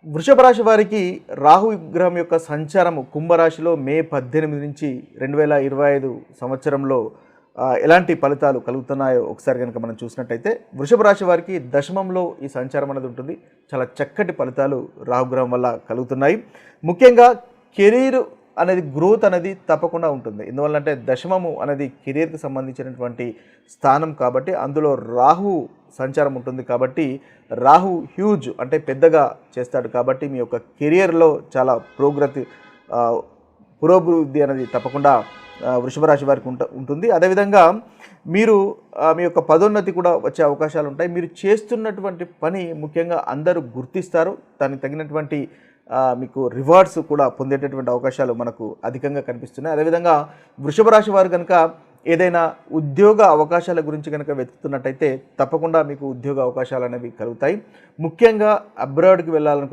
వృషభ రాశి వారికి రాహు విగ్రహం యొక్క సంచారము కుంభరాశిలో మే 18 నుంచి 2025 సంవత్సరంలో ఎలాంటి ఫలితాలు కలుగుతున్నాయో ఒకసారి కనుక మనం చూసినట్టయితే వృషభ రాశి వారికి దశమంలో ఈ సంచారం అనేది ఉంటుంది. చాలా చక్కటి ఫలితాలు రాహుగ్రహం వల్ల కలుగుతున్నాయి. ముఖ్యంగా కెరీర్ అనేది గ్రోత్ అనేది తప్పకుండా ఉంటుంది. ఎందువల్లంటే దశమము అనేది కెరీర్కి సంబంధించినటువంటి స్థానం కాబట్టి అందులో రాహు సంచారం ఉంటుంది కాబట్టి రాహు హ్యూజ్ అంటే పెద్దగా చేస్తాడు కాబట్టి మీ యొక్క కెరియర్లో చాలా పురోభివృద్ధి అనేది తప్పకుండా వృషభ రాశి వారికి ఉంటుంది. అదేవిధంగా మీరు మీ యొక్క పదోన్నతి కూడా వచ్చే అవకాశాలు ఉంటాయి. మీరు చేస్తున్నటువంటి పని ముఖ్యంగా అందరూ గుర్తిస్తారు. దానికి తగినటువంటి మీకు రివార్డ్స్ కూడా పొందేటటువంటి అవకాశాలు మనకు అధికంగా కనిపిస్తున్నాయి. అదేవిధంగా వృషభ రాశి వారు కనుక ఏదైనా ఉద్యోగ అవకాశాల గురించి కనుక వెతుకుతున్నట్టయితే తప్పకుండా మీకు ఉద్యోగ అవకాశాలు అనేవి కలుగుతాయి. ముఖ్యంగా అబ్రాడ్కి వెళ్ళాలనుకుంటే